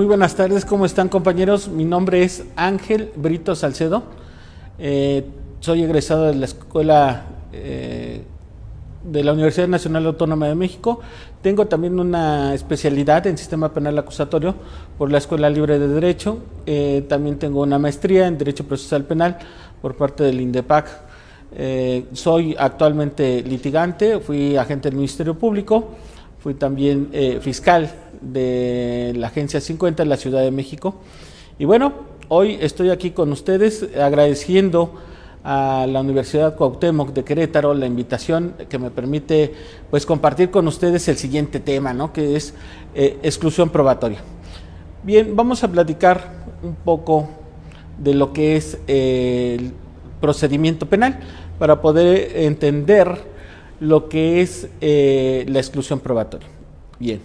buenas tardes, ¿cómo están compañeros? Mi nombre es Ángel Brito Salcedo, soy egresado de la Escuela de la Universidad Nacional Autónoma de México. Tengo también una especialidad en Sistema Penal Acusatorio por la Escuela Libre de Derecho. También tengo una maestría en Derecho Procesal Penal por parte del INDEPAC. Soy actualmente litigante, fui agente del Ministerio Público, fui también fiscal de la Agencia 50 en la Ciudad de México. Y bueno, hoy estoy aquí con ustedes agradeciendo a la Universidad Cuauhtémoc de Querétaro la invitación que me permite pues compartir con ustedes el siguiente tema, ¿no? Que es exclusión probatoria. Bien, vamos a platicar un poco de lo que es el procedimiento penal para poder entender lo que es la exclusión probatoria. Bien,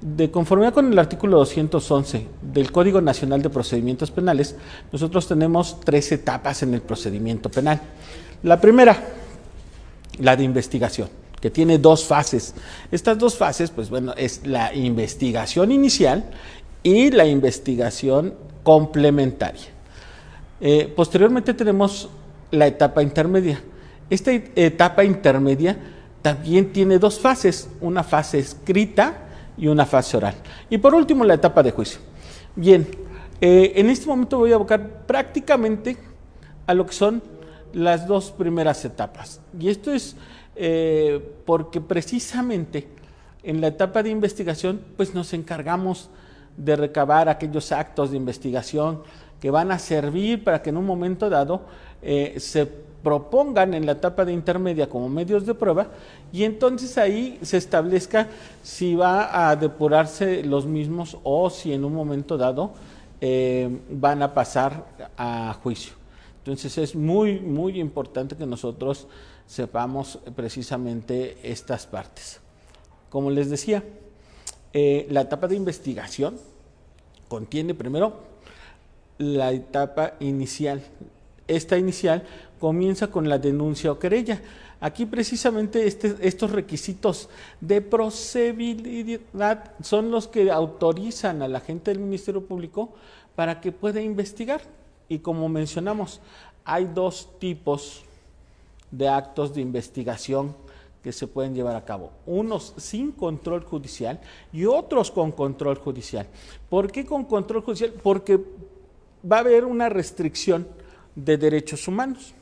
de conformidad con el artículo 211 del Código Nacional de Procedimientos Penales, nosotros tenemos 3 etapas en el procedimiento penal. La primera, la de investigación, que tiene 2 fases. Estas 2 fases, pues bueno, es la investigación inicial y la investigación complementaria. Posteriormente tenemos la etapa intermedia. Esta etapa intermedia también tiene 2 fases, una fase escrita y una fase oral. Y por último, la etapa de juicio. Bien, en este momento voy a abocar prácticamente a lo que son las 2 primeras etapas. Y esto es porque precisamente en la etapa de investigación, pues nos encargamos de recabar aquellos actos de investigación que van a servir para que en un momento dado se propongan en la etapa de intermedia como medios de prueba, y entonces ahí se establezca si va a depurarse los mismos o si en un momento dado van a pasar a juicio. Entonces es muy importante que nosotros sepamos precisamente estas partes. Como les decía, la etapa de investigación contiene primero la etapa inicial. Esta inicial comienza con la denuncia o querella. Aquí precisamente estos requisitos de procedibilidad son los que autorizan al agente del Ministerio Público para que pueda investigar. Y como mencionamos, hay 2 tipos de actos de investigación que se pueden llevar a cabo. Unos sin control judicial y otros con control judicial. ¿Por qué con control judicial? Porque va a haber una restricción de derechos humanos.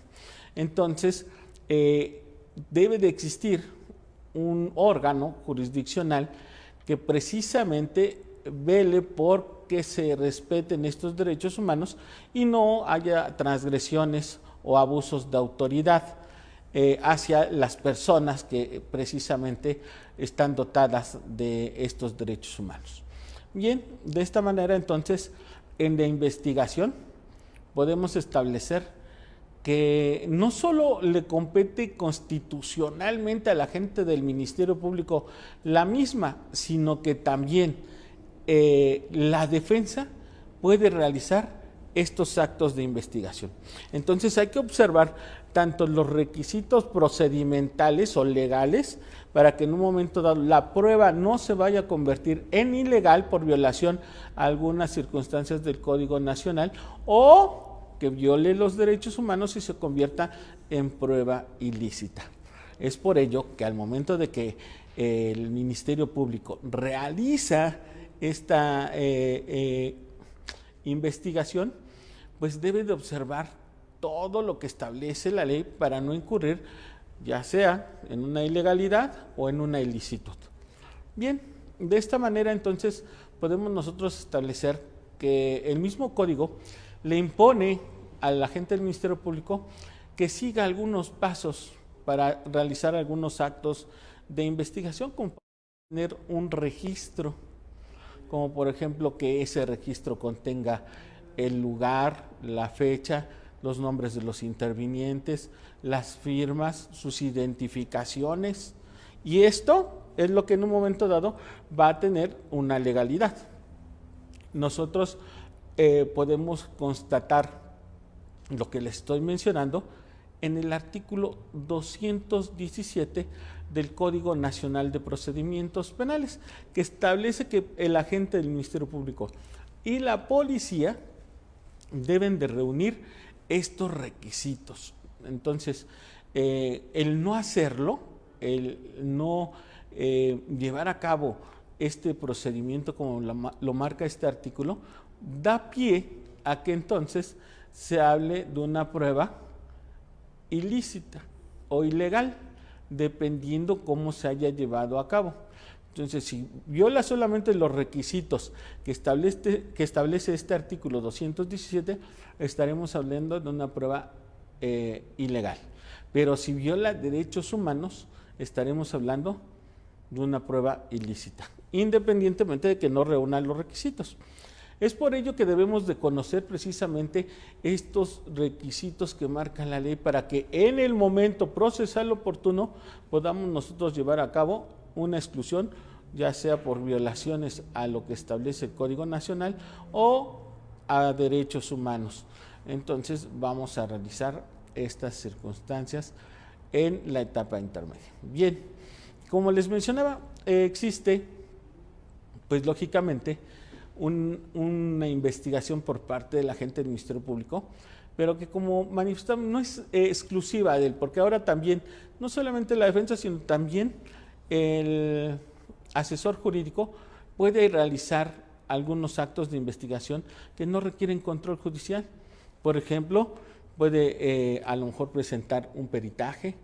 Entonces, debe de existir un órgano jurisdiccional que precisamente vele por que se respeten estos derechos humanos y no haya transgresiones o abusos de autoridad hacia las personas que precisamente están dotadas de estos derechos humanos. Bien, de esta manera entonces, en la investigación podemos establecer que no solo le compete constitucionalmente al agente del Ministerio Público la misma, sino que también la defensa puede realizar estos actos de investigación. Entonces hay que observar tanto los requisitos procedimentales o legales para que en un momento dado la prueba no se vaya a convertir en ilegal por violación a algunas circunstancias del Código Nacional o que viole los derechos humanos y se convierta en prueba ilícita. Es por ello que al momento de que el Ministerio Público realiza esta investigación, pues debe de observar todo lo que establece la ley para no incurrir ya sea en una ilegalidad o en una ilicitud. Bien, de esta manera entonces podemos nosotros establecer que el mismo código le impone al agente del Ministerio Público que siga algunos pasos para realizar algunos actos de investigación, como tener un registro, como por ejemplo que ese registro contenga el lugar, la fecha, los nombres de los intervinientes, las firmas, sus identificaciones, y esto es lo que en un momento dado va a tener una legalidad. Nosotros podemos constatar lo que les estoy mencionando en el artículo 217 del Código Nacional de Procedimientos Penales, que establece que el agente del Ministerio Público y la policía deben de reunir estos requisitos. Entonces, el no hacerlo, el no llevar a cabo este procedimiento como lo marca este artículo, da pie a que entonces se hable de una prueba ilícita o ilegal, dependiendo cómo se haya llevado a cabo. Entonces, si viola solamente los requisitos que establece este artículo 217, estaremos hablando de una prueba ilegal. Pero si viola derechos humanos, estaremos hablando de una prueba ilícita, independientemente de que no reúna los requisitos. Es por ello que debemos de conocer precisamente estos requisitos que marca la ley para que en el momento procesal oportuno podamos nosotros llevar a cabo una exclusión, ya sea por violaciones a lo que establece el Código Nacional o a derechos humanos. Entonces vamos a realizar estas circunstancias en la etapa intermedia. Bien, como les mencionaba, existe, pues lógicamente, una investigación por parte de la agente del Ministerio Público, pero que, como manifestamos, no es exclusiva de él, porque ahora también, no solamente la defensa, sino también el asesor jurídico puede realizar algunos actos de investigación que no requieren control judicial. Por ejemplo, puede a lo mejor presentar un peritaje,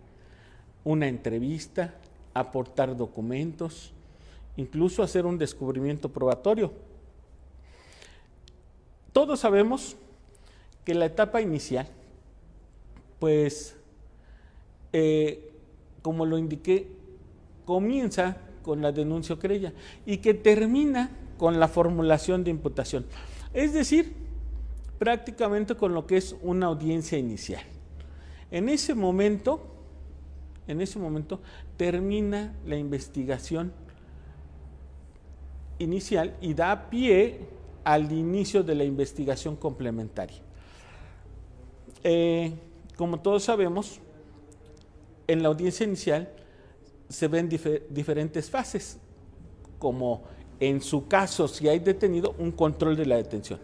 una entrevista, aportar documentos, incluso hacer un descubrimiento probatorio. Todos sabemos que la etapa inicial, pues, como lo indiqué, comienza con la denuncia o querella y que termina con la formulación de imputación. Es decir, prácticamente con lo que es una audiencia inicial. En ese momento termina la investigación inicial y da pie al inicio de la investigación complementaria. Como todos sabemos, en la audiencia inicial se ven diferentes fases, como en su caso, si hay detenido, un control de la detención,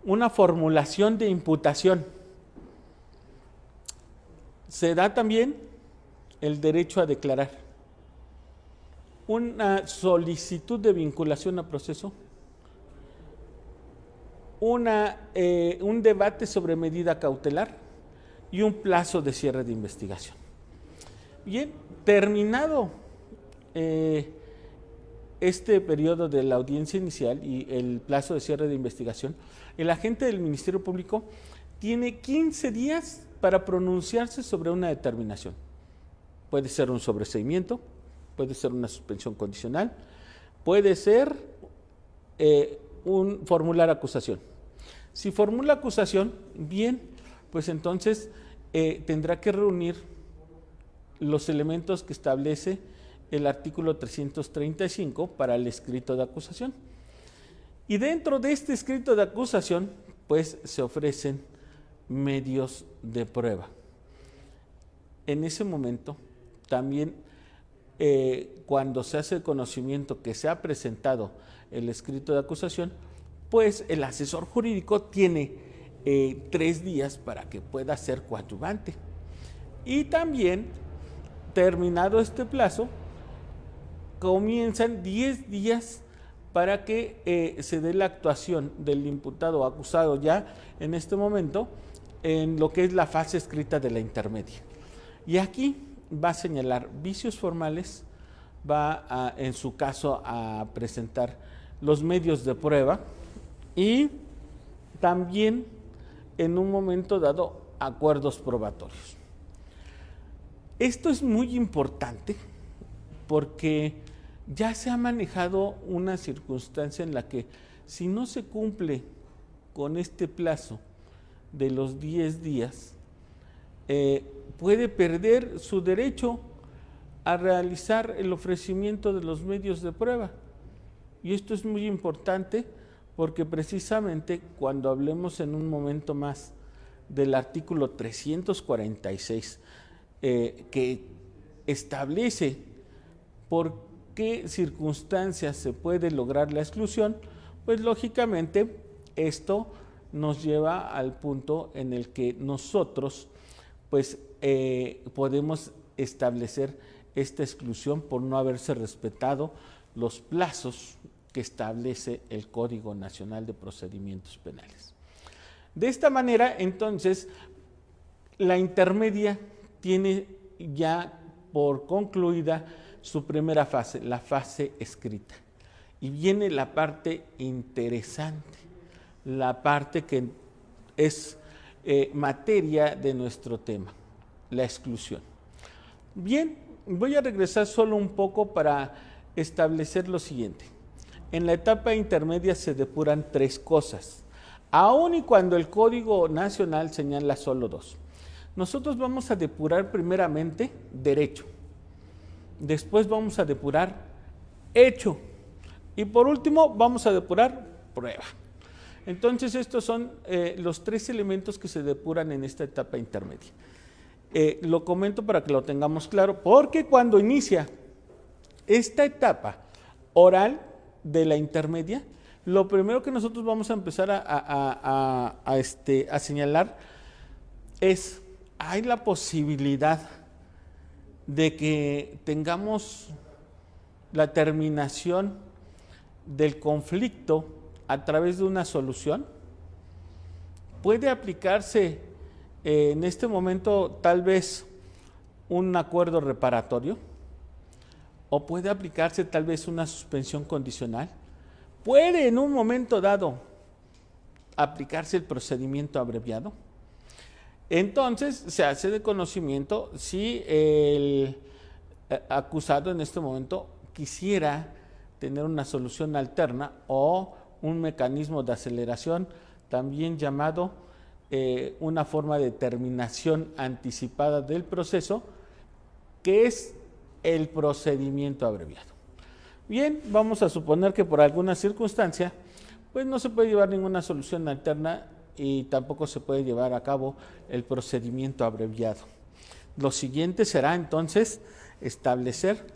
una formulación de imputación. Se da también el derecho a declarar, una solicitud de vinculación a proceso, un debate sobre medida cautelar y un plazo de cierre de investigación. Bien, terminado este periodo de la audiencia inicial y el plazo de cierre de investigación, el agente del Ministerio Público tiene 15 días para pronunciarse sobre una determinación. Puede ser un sobreseimiento, puede ser una suspensión condicional, puede ser formular acusación. Si formula acusación, bien, pues entonces tendrá que reunir los elementos que establece el artículo 335 para el escrito de acusación. Y dentro de este escrito de acusación, pues se ofrecen medios de prueba. En ese momento, también cuando se hace el conocimiento que se ha presentado el escrito de acusación, pues el asesor jurídico tiene 3 días para que pueda ser coadyuvante. Y también, terminado este plazo, comienzan 10 días para que se dé la actuación del imputado o acusado ya en este momento en lo que es la fase escrita de la intermedia. Y aquí va a señalar vicios formales, va en su caso a presentar los medios de prueba y también en un momento dado acuerdos probatorios. Esto es muy importante porque ya se ha manejado una circunstancia en la que si no se cumple con este plazo de los 10 días, puede perder su derecho a realizar el ofrecimiento de los medios de prueba. Y esto es muy importante porque precisamente cuando hablemos en un momento más del artículo 346, que establece por qué circunstancias se puede lograr la exclusión, pues lógicamente esto nos lleva al punto en el que nosotros pues podemos establecer esta exclusión por no haberse respetado los plazos que establece el Código Nacional de Procedimientos Penales. De esta manera, entonces, la intermedia tiene ya por concluida su primera fase, la fase escrita. Y viene la parte interesante, la parte que es materia de nuestro tema, la exclusión. Bien, voy a regresar solo un poco para establecer lo siguiente. En la etapa intermedia se depuran 3 cosas, aun y cuando el Código Nacional señala solo 2. Nosotros vamos a depurar primeramente derecho, después vamos a depurar hecho y por último vamos a depurar prueba. Entonces estos son los 3 elementos que se depuran en esta etapa intermedia. Lo comento para que lo tengamos claro, porque cuando inicia esta etapa oral de la intermedia, lo primero que nosotros vamos a empezar a señalar es, hay la posibilidad de que tengamos la terminación del conflicto a través de una solución. Puede aplicarse en este momento tal vez un acuerdo reparatorio, o puede aplicarse tal vez una suspensión condicional. Puede en un momento dado aplicarse el procedimiento abreviado. Entonces se hace de conocimiento si el acusado en este momento quisiera tener una solución alterna o un mecanismo de aceleración, también llamado una forma de terminación anticipada del proceso, que es el procedimiento abreviado. Bien, vamos a suponer que por alguna circunstancia pues no se puede llevar ninguna solución alterna y tampoco se puede llevar a cabo el procedimiento abreviado. Lo siguiente será entonces establecer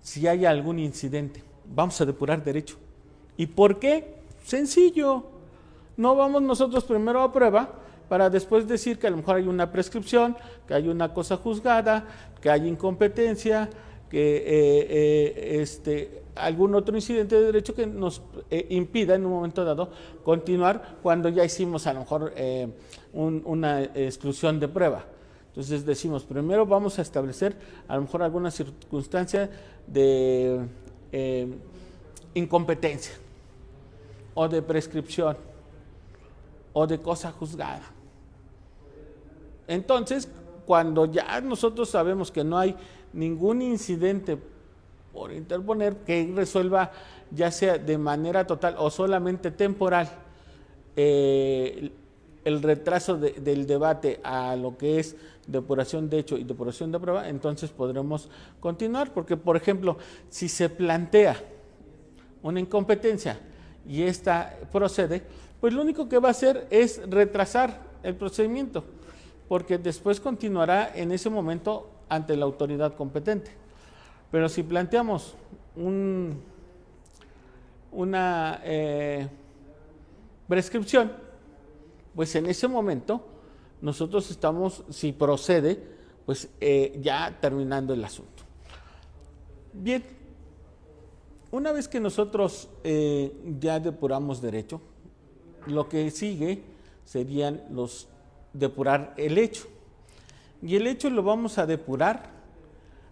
si hay algún incidente. Vamos a depurar derecho. ¿Y por qué? Sencillo. No vamos nosotros primero a prueba para después decir que a lo mejor hay una prescripción, que hay una cosa juzgada, que hay incompetencia, que algún otro incidente de derecho que nos impida en un momento dado continuar cuando ya hicimos a lo mejor una exclusión de prueba. Entonces decimos, primero vamos a establecer a lo mejor alguna circunstancia de incompetencia o de prescripción o de cosa juzgada. Entonces, cuando ya nosotros sabemos que no hay ningún incidente por interponer que resuelva ya sea de manera total o solamente temporal el retraso del debate a lo que es depuración de hecho y depuración de prueba, entonces podremos continuar, porque por ejemplo, si se plantea una incompetencia y esta procede, pues lo único que va a hacer es retrasar el procedimiento, porque después continuará en ese momento ante la autoridad competente. Pero si planteamos una prescripción, pues en ese momento nosotros estamos, si procede, pues ya terminando el asunto. Bien, una vez que nosotros ya depuramos derecho, lo que sigue serían los depurar el hecho. Y el hecho lo vamos a depurar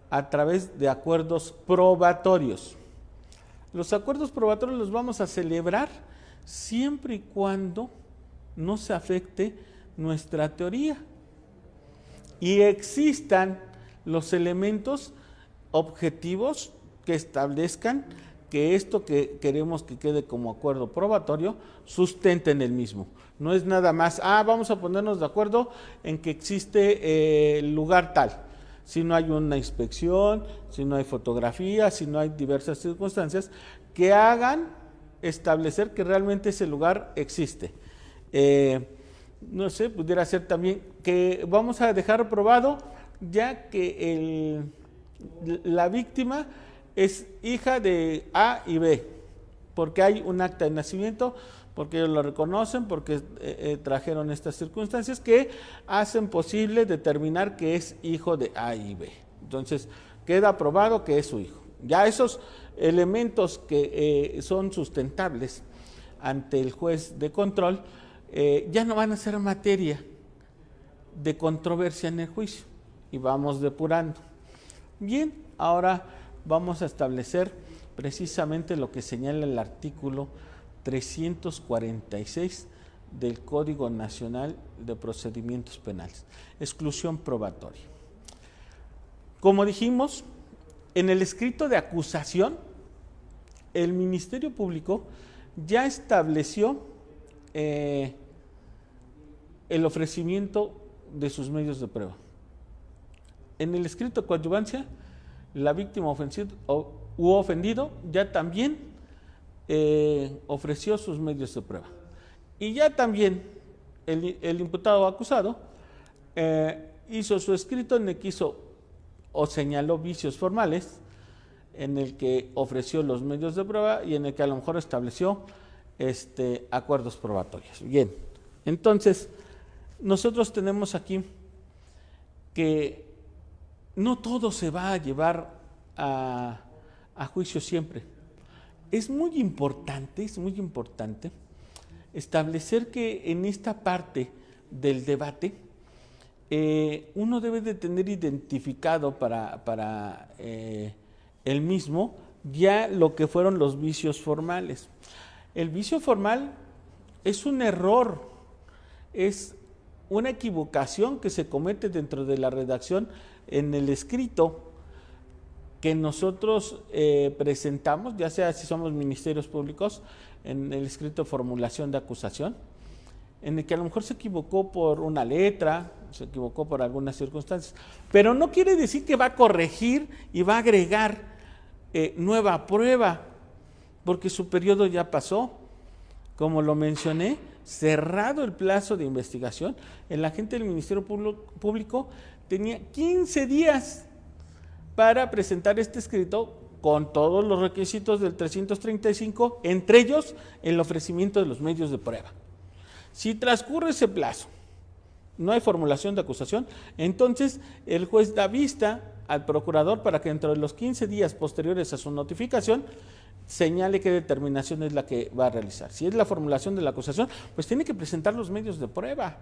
a través de acuerdos probatorios. Los acuerdos probatorios los vamos a celebrar siempre y cuando no se afecte nuestra teoría y existan los elementos objetivos que establezcan que esto que queremos que quede como acuerdo probatorio sustenten el mismo. No es nada más, vamos a ponernos de acuerdo en que existe el lugar tal. Si no hay una inspección, si no hay fotografía, si no hay diversas circunstancias que hagan establecer que realmente ese lugar existe. no sé, pudiera ser también que vamos a dejar probado ya que la víctima es hija de A y B, porque hay un acta de nacimiento, porque ellos lo reconocen, porque trajeron estas circunstancias que hacen posible determinar que es hijo de A y B. Entonces, queda probado que es su hijo. Ya esos elementos que son sustentables ante el juez de control ya no van a ser materia de controversia en el juicio y vamos depurando. Bien, ahora vamos a establecer precisamente lo que señala el artículo 346 del Código Nacional de Procedimientos Penales, exclusión probatoria. Como dijimos, en el escrito de acusación, el Ministerio Público ya estableció el ofrecimiento de sus medios de prueba. En el escrito de coadyuvancia, la víctima u ofendido ya también ofreció sus medios de prueba. Y ya también el imputado o acusado hizo su escrito en el que hizo o señaló vicios formales, en el que ofreció los medios de prueba y en el que a lo mejor estableció acuerdos probatorios. Bien, entonces nosotros tenemos aquí que no todo se va a llevar a juicio siempre. Es muy importante establecer que en esta parte del debate uno debe de tener identificado para el mismo ya lo que fueron los vicios formales. El vicio formal es un error, es una equivocación que se comete dentro de la redacción en el escrito que nosotros presentamos, ya sea si somos ministerios públicos, en el escrito de formulación de acusación, en el que a lo mejor se equivocó por una letra, se equivocó por algunas circunstancias, pero no quiere decir que va a corregir y va a agregar nueva prueba, porque su periodo ya pasó. Como lo mencioné, cerrado el plazo de investigación, el agente del Ministerio Público tenía 15 días para presentar este escrito con todos los requisitos del 335, entre ellos el ofrecimiento de los medios de prueba. Si transcurre ese plazo, no hay formulación de acusación, entonces el juez da vista al procurador para que dentro de los 15 días posteriores a su notificación señale qué determinación es la que va a realizar. Si es la formulación de la acusación, pues tiene que presentar los medios de prueba,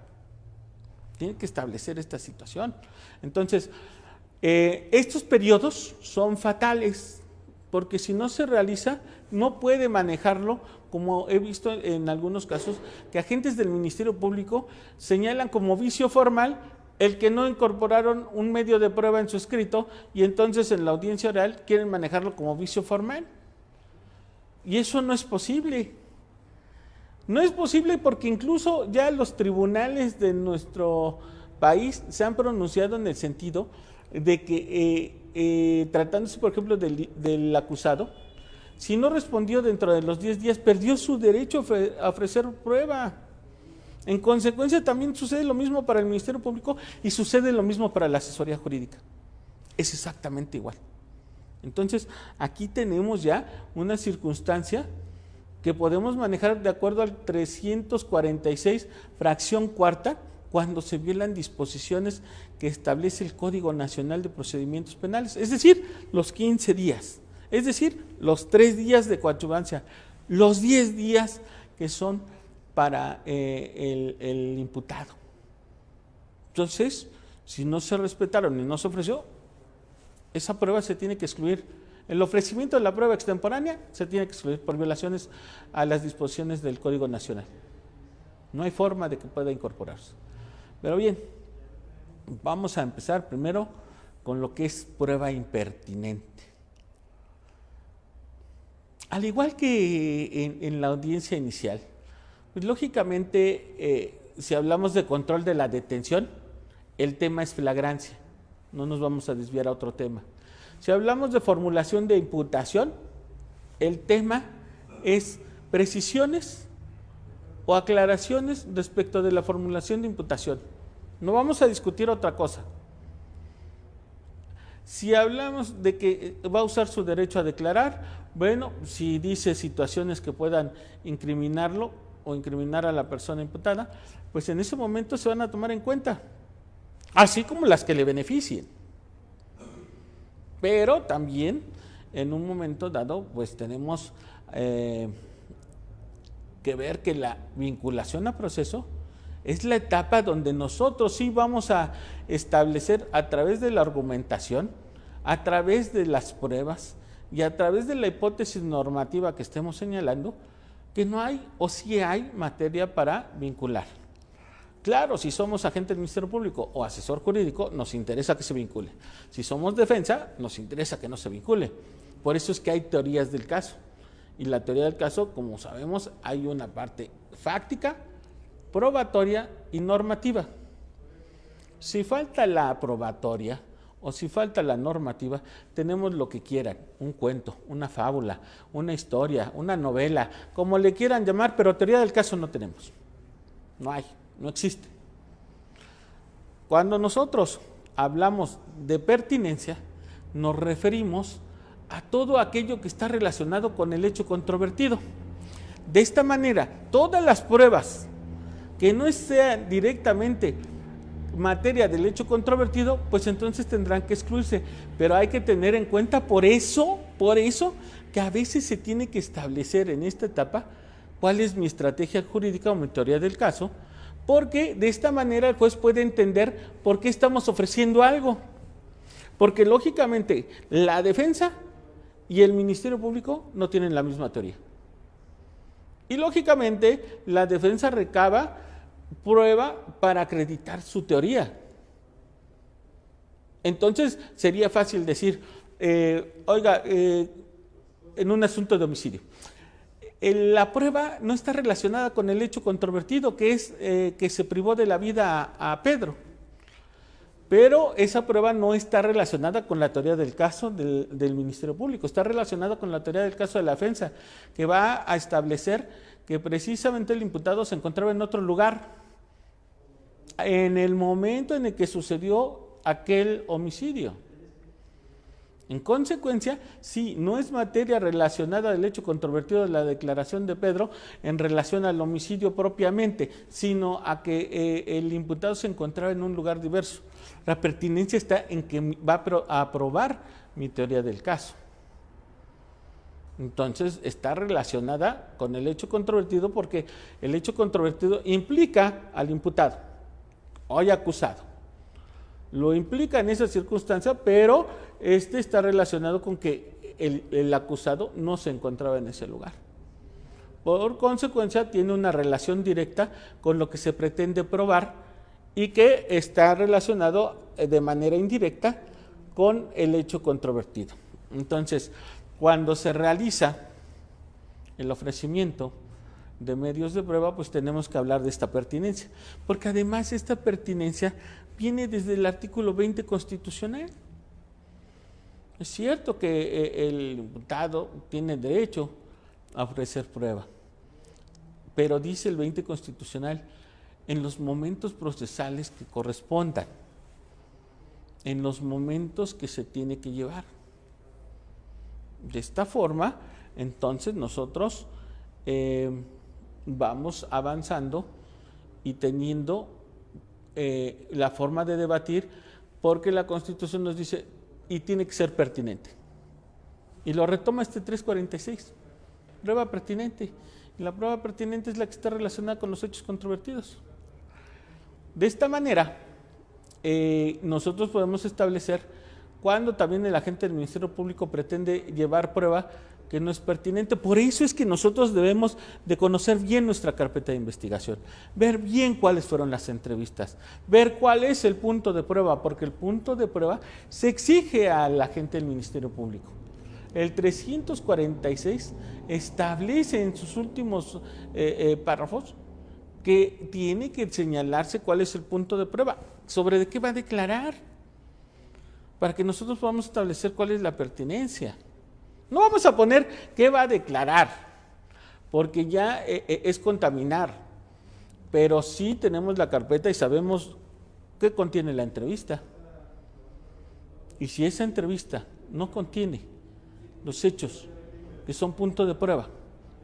tiene que establecer esta situación. Entonces, estos periodos son fatales, porque si no se realiza, no puede manejarlo, como he visto en algunos casos, que agentes del Ministerio Público señalan como vicio formal el que no incorporaron un medio de prueba en su escrito y entonces en la audiencia oral quieren manejarlo como vicio formal. Y eso no es posible. No es posible porque incluso ya los tribunales de nuestro país se han pronunciado en el sentido de que tratándose, por ejemplo, del acusado, si no respondió dentro de los 10 días, perdió su derecho a ofrecer prueba. En consecuencia, también sucede lo mismo para el Ministerio Público y sucede lo mismo para la asesoría jurídica. Es exactamente igual. Entonces, aquí tenemos ya una circunstancia que podemos manejar de acuerdo al 346, fracción cuarta, cuando se violan disposiciones que establece el Código Nacional de Procedimientos Penales, es decir, los 15 días, es decir, los 3 días de coadyuvancia, los 10 días que son para el imputado. Entonces, si no se respetaron y no se ofreció, esa prueba se tiene que excluir. El ofrecimiento de la prueba extemporánea se tiene que excluir por violaciones a las disposiciones del Código Nacional. No hay forma de que pueda incorporarse. Pero bien, vamos a empezar primero con lo que es prueba impertinente. Al igual que en la audiencia inicial, pues lógicamente, si hablamos de control de la detención, el tema es flagrancia. No nos vamos a desviar a otro tema. Si hablamos de formulación de imputación, el tema es precisiones o aclaraciones respecto de la formulación de imputación. No vamos a discutir otra cosa. Si hablamos de que va a usar su derecho a declarar, bueno, si dice situaciones que puedan incriminarlo o incriminar a la persona imputada, pues en ese momento se van a tomar en cuenta, así como las que le beneficien. Pero también en un momento dado, pues tenemos que ver que la vinculación a proceso es la etapa donde nosotros sí vamos a establecer a través de la argumentación, a través de las pruebas y a través de la hipótesis normativa que estemos señalando, que no hay o sí hay materia para vincular. Claro, si somos agente del Ministerio Público o asesor jurídico, nos interesa que se vincule. Si somos defensa, nos interesa que no se vincule. Por eso es que hay teorías del caso. Y la teoría del caso, como sabemos, hay una parte fáctica, probatoria y normativa. Si falta la probatoria o si falta la normativa, tenemos lo que quieran, un cuento, una fábula, una historia, una novela, como le quieran llamar, pero teoría del caso no tenemos. No hay, no existe. Cuando nosotros hablamos de pertinencia, nos referimos a todo aquello que está relacionado con el hecho controvertido. De esta manera, todas las pruebas que no sean directamente materia del hecho controvertido, pues entonces tendrán que excluirse. Pero hay que tener en cuenta, por eso, que a veces se tiene que establecer en esta etapa cuál es mi estrategia jurídica o mi teoría del caso, porque de esta manera el juez puede entender por qué estamos ofreciendo algo. Porque lógicamente la defensa y el Ministerio Público no tienen la misma teoría. Y lógicamente la defensa recaba prueba para acreditar su teoría. Entonces sería fácil decir, oiga, en un asunto de homicidio, la prueba no está relacionada con el hecho controvertido, que es que se privó de la vida a Pedro. Pero esa prueba no está relacionada con la teoría del caso del Ministerio Público, está relacionada con la teoría del caso de la defensa, que va a establecer que precisamente el imputado se encontraba en otro lugar en el momento en el que sucedió aquel homicidio. En consecuencia, sí, no es materia relacionada del hecho controvertido de la declaración de Pedro en relación al homicidio propiamente, sino a que el imputado se encontraba en un lugar diverso. La pertinencia está en que va a aprobar mi teoría del caso. Entonces, está relacionada con el hecho controvertido porque el hecho controvertido implica al imputado, hoy acusado. Lo implica en esa circunstancia, pero está relacionado con que el acusado no se encontraba en ese lugar. Por consecuencia, tiene una relación directa con lo que se pretende probar y que está relacionado de manera indirecta con el hecho controvertido. Entonces, cuando se realiza el ofrecimiento de medios de prueba, pues tenemos que hablar de esta pertinencia, porque además esta pertinencia viene desde el artículo 20 constitucional. Es cierto que el imputado tiene derecho a ofrecer prueba, pero dice el 20 constitucional, en los momentos procesales que correspondan, en los momentos que se tiene que llevar. De esta forma, entonces nosotros vamos avanzando y teniendo la forma de debatir, porque la Constitución nos dice, y tiene que ser pertinente. Y lo retoma este 346, prueba pertinente. Y la prueba pertinente es la que está relacionada con los hechos controvertidos. De esta manera, nosotros podemos establecer cuando también el agente del Ministerio Público pretende llevar prueba que no es pertinente. Por eso es que nosotros debemos de conocer bien nuestra carpeta de investigación, ver bien cuáles fueron las entrevistas, ver cuál es el punto de prueba, porque el punto de prueba se exige al agente del Ministerio Público. El 346 establece en sus últimos párrafos que tiene que señalarse cuál es el punto de prueba, sobre de qué va a declarar, para que nosotros podamos establecer cuál es la pertinencia. No vamos a poner qué va a declarar, porque ya es contaminar. pero sí tenemos la carpeta y sabemos qué contiene la entrevista. Y si esa entrevista no contiene los hechos que son punto de prueba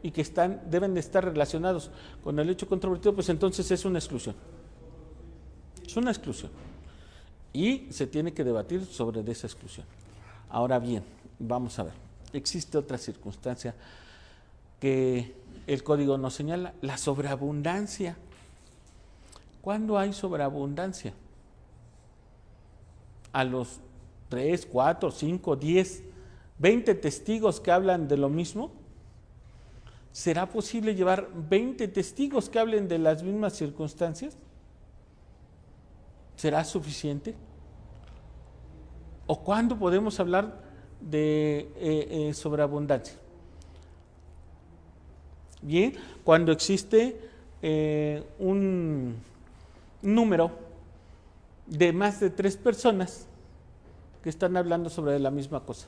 y que deben de estar relacionados con el hecho controvertido, pues entonces es una exclusión. Es una exclusión. Y se tiene que debatir sobre esa exclusión. Ahora bien, vamos a ver. Existe otra circunstancia que el código nos señala, la sobreabundancia. ¿Cuándo hay sobreabundancia? A los 3, 4, 5, 10, 20 testigos que hablan de lo mismo. ¿Será posible llevar 20 testigos que hablen de las mismas circunstancias? ¿Será suficiente? ¿O cuándo podemos hablar de sobreabundancia? Bien, cuando existe un número de más de 3 personas que están hablando sobre la misma cosa.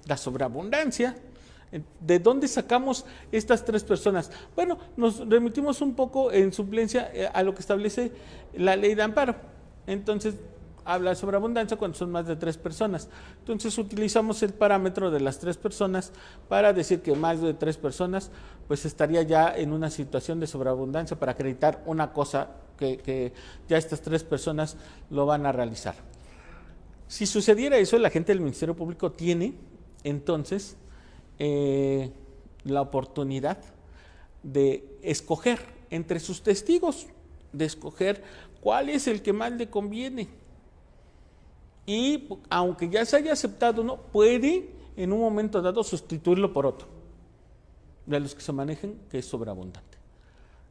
La sobreabundancia. ¿De dónde sacamos estas 3 personas? Bueno, nos remitimos un poco en suplencia a lo que establece la ley de amparo. Entonces, habla de sobreabundancia cuando son más de 3 personas. Entonces, utilizamos el parámetro de las 3 personas para decir que más de 3 personas, pues estaría ya en una situación de sobreabundancia para acreditar una cosa que ya estas 3 personas lo van a realizar. Si sucediera eso, la gente del Ministerio Público tiene, entonces, la oportunidad de escoger entre sus testigos, de escoger cuál es el que más le conviene. Y aunque ya se haya aceptado uno, puede en un momento dado sustituirlo por otro, de los que se manejen, que es sobreabundante.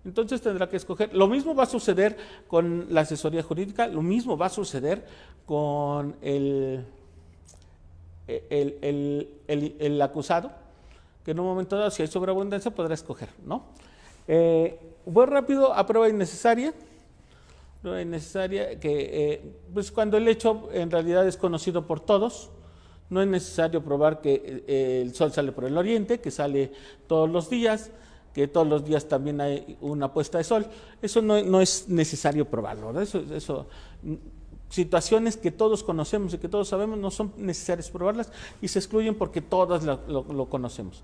Entonces tendrá que escoger. Lo mismo va a suceder con la asesoría jurídica, lo mismo va a suceder con el acusado, que en un momento dado, si hay sobreabundancia, podrá escoger, ¿no? Voy rápido a prueba innecesaria. Prueba innecesaria que, pues cuando el hecho en realidad es conocido por todos, no es necesario probar que el sol sale por el oriente, que sale todos los días, que todos los días también hay una puesta de sol. Eso no es necesario probarlo, ¿verdad? Situaciones que todos conocemos y que todos sabemos, no son necesarias probarlas y se excluyen porque todas lo conocemos.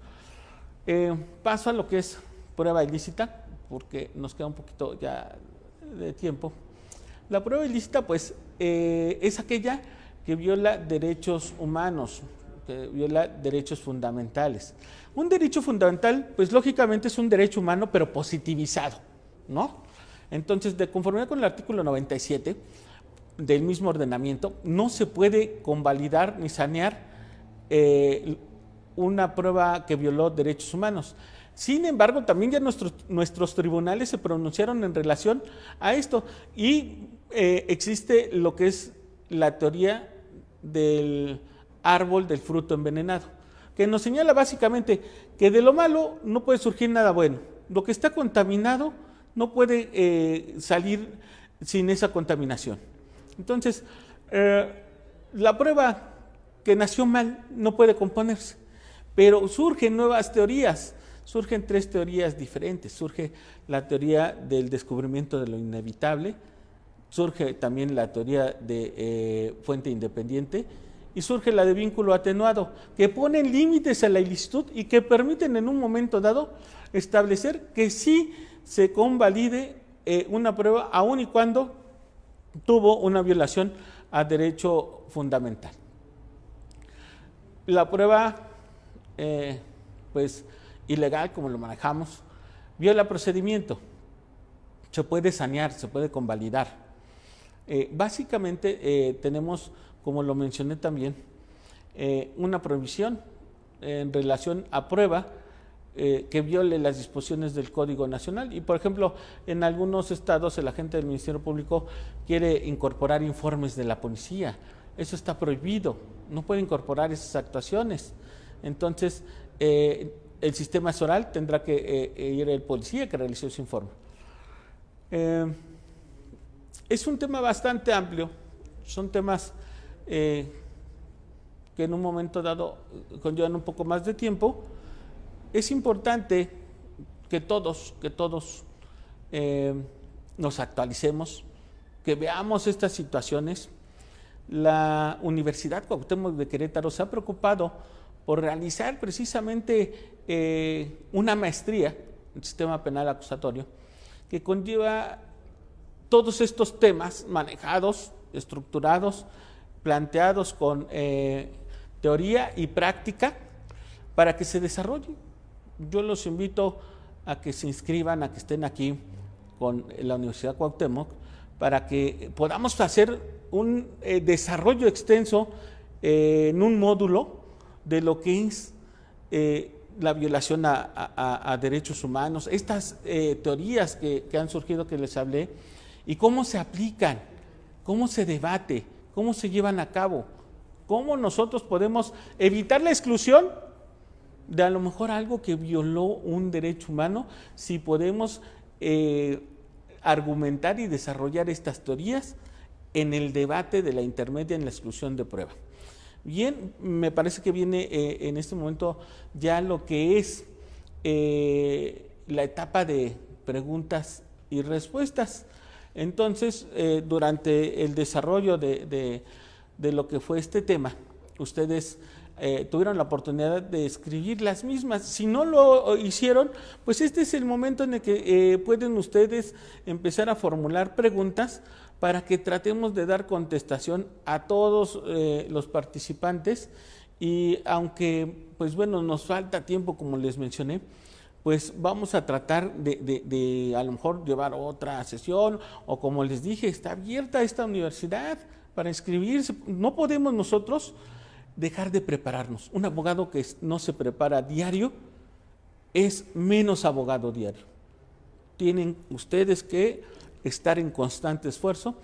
Paso a lo que es prueba ilícita, porque nos queda un poquito ya de tiempo. La prueba ilícita, pues, es aquella que viola derechos humanos, que viola derechos fundamentales. Un derecho fundamental, pues, lógicamente es un derecho humano, pero positivizado, ¿no? Entonces, de conformidad con el artículo 97 del mismo ordenamiento, no se puede convalidar ni sanear una prueba que violó derechos humanos. Sin embargo, también ya nuestros tribunales se pronunciaron en relación a esto y existe lo que es la teoría del árbol del fruto envenenado, que nos señala básicamente que de lo malo no puede surgir nada bueno. Lo que está contaminado no puede salir sin esa contaminación. Entonces, la prueba que nació mal no puede componerse, pero surgen nuevas teorías. Surgen 3 teorías diferentes. Surge la teoría del descubrimiento de lo inevitable, surge también la teoría de fuente independiente y surge la de vínculo atenuado, que ponen límites a la ilicitud y que permiten en un momento dado establecer que sí se convalide una prueba aun y cuando tuvo una violación a derecho fundamental. La prueba, pues, ilegal, como lo manejamos, viola procedimiento, se puede sanear, se puede convalidar. Básicamente tenemos, como lo mencioné también, una prohibición en relación a prueba que viole las disposiciones del Código Nacional. Y, por ejemplo, en algunos estados el agente del Ministerio Público quiere incorporar informes de la policía. Eso está prohibido, no puede incorporar esas actuaciones. Entonces, el sistema oral tendrá que ir el policía que realizó ese informe. Es un tema bastante amplio, son temas que en un momento dado conllevan un poco más de tiempo. Es importante que todos nos actualicemos, que veamos estas situaciones. La Universidad Cuauhtémoc de Querétaro se ha preocupado por realizar precisamente una maestría en sistema penal acusatorio que conlleva todos estos temas manejados, estructurados, planteados con teoría y práctica para que se desarrolle. Yo los invito a que se inscriban, a que estén aquí con la Universidad Cuauhtémoc para que podamos hacer un desarrollo extenso en un módulo de lo que es la violación a derechos humanos, estas teorías que han surgido que les hablé, y cómo se aplican, cómo se debate, cómo se llevan a cabo, cómo nosotros podemos evitar la exclusión de a lo mejor algo que violó un derecho humano, si podemos argumentar y desarrollar estas teorías en el debate de la intermedia en la exclusión de prueba. Bien, me parece que viene en este momento ya lo que es la etapa de preguntas y respuestas. Entonces, durante el desarrollo de lo que fue este tema, ustedes tuvieron la oportunidad de escribir las mismas. Si no lo hicieron, pues este es el momento en el que pueden ustedes empezar a formular preguntas para que tratemos de dar contestación a todos los participantes. Y aunque, pues bueno, nos falta tiempo, como les mencioné, pues vamos a tratar de a lo mejor llevar otra sesión, o como les dije, está abierta esta universidad para inscribirse. No podemos nosotros dejar de prepararnos. Un abogado que no se prepara diario es menos abogado diario. Tienen ustedes que estar en constante esfuerzo,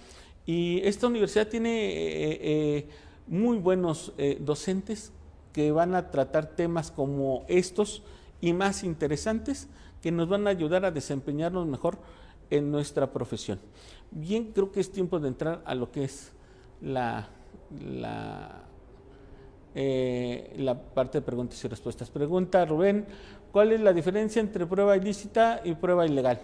y esta universidad tiene muy buenos docentes que van a tratar temas como estos y más interesantes, que nos van a ayudar a desempeñarnos mejor en nuestra profesión. Bien, creo que es tiempo de entrar a lo que es la parte de preguntas y respuestas. Pregunta Rubén: ¿cuál es la diferencia entre prueba ilícita y prueba ilegal?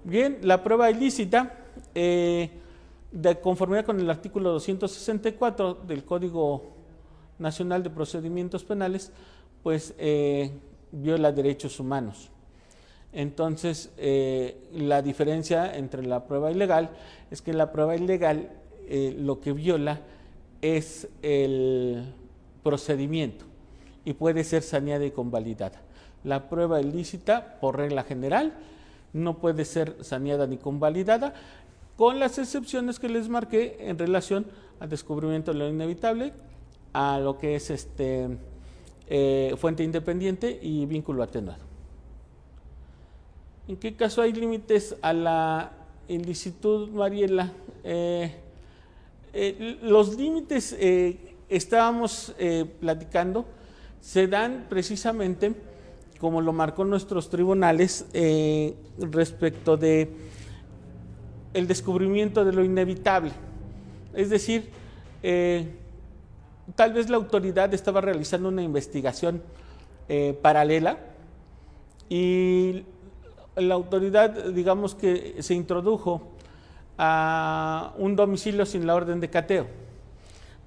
Bien, la prueba ilícita, de conformidad con el artículo 264 del Código Nacional de Procedimientos Penales, pues viola derechos humanos. Entonces, la diferencia entre la prueba ilegal es que la prueba ilegal lo que viola es el procedimiento y puede ser saneada y convalidada. La prueba ilícita, por regla general, no puede ser saneada ni convalidada, con las excepciones que les marqué en relación al descubrimiento de lo inevitable, a lo que es fuente independiente y vínculo atenuado. ¿En qué caso hay límites a la ilicitud, Mariela? Los límites, estábamos platicando, se dan precisamente como lo marcó nuestros tribunales respecto de el descubrimiento de lo inevitable. Es decir, tal vez la autoridad estaba realizando una investigación paralela, y la autoridad, digamos que se introdujo a un domicilio sin la orden de cateo,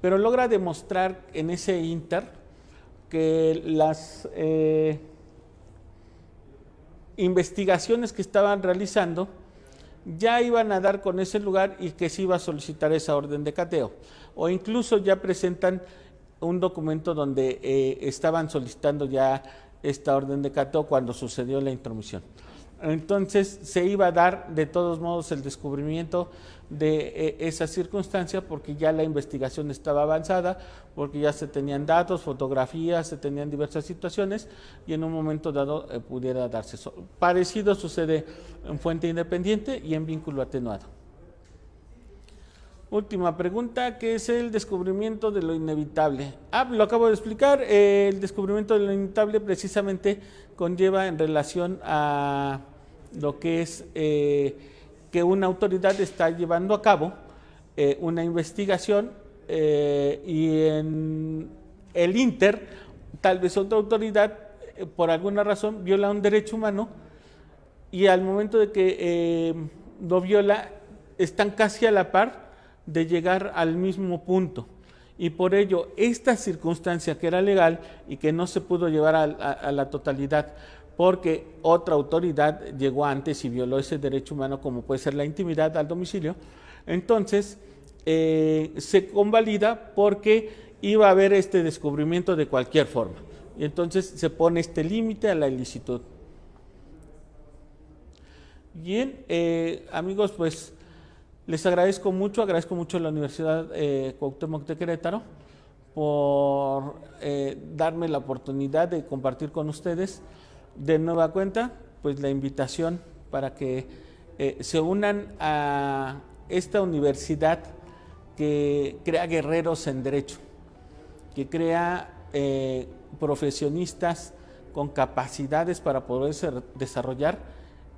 pero logra demostrar en ese inter que las investigaciones que estaban realizando ya iban a dar con ese lugar y que se iba a solicitar esa orden de cateo, o incluso ya presentan un documento donde estaban solicitando ya esta orden de cateo cuando sucedió la intromisión. Entonces se iba a dar de todos modos el descubrimiento de esa circunstancia, porque ya la investigación estaba avanzada, porque ya se tenían datos, fotografías, se tenían diversas situaciones, y en un momento dado pudiera darse eso. Parecido sucede en fuente independiente y en vínculo atenuado. Última pregunta: ¿qué es el descubrimiento de lo inevitable? Lo acabo de explicar. El descubrimiento de lo inevitable precisamente conlleva en relación a lo que es que una autoridad está llevando a cabo una investigación y en el inter, tal vez otra autoridad por alguna razón viola un derecho humano y al momento de que lo viola, están casi a la par de llegar al mismo punto. Y por ello, esta circunstancia que era legal y que no se pudo llevar a la totalidad, porque otra autoridad llegó antes y violó ese derecho humano, como puede ser la intimidad al domicilio, entonces se convalida porque iba a haber este descubrimiento de cualquier forma. Y entonces se pone este límite a la ilicitud. Bien, amigos, pues les agradezco mucho a la Universidad Cuauhtémoc de Querétaro por darme la oportunidad de compartir con ustedes de nueva cuenta, pues la invitación para que se unan a esta universidad que crea guerreros en derecho, que crea profesionistas con capacidades para poderse desarrollar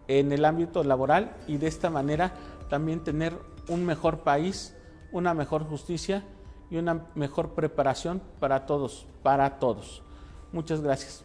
en el ámbito laboral y de esta manera también tener un mejor país, una mejor justicia y una mejor preparación para todos, para todos. Muchas gracias.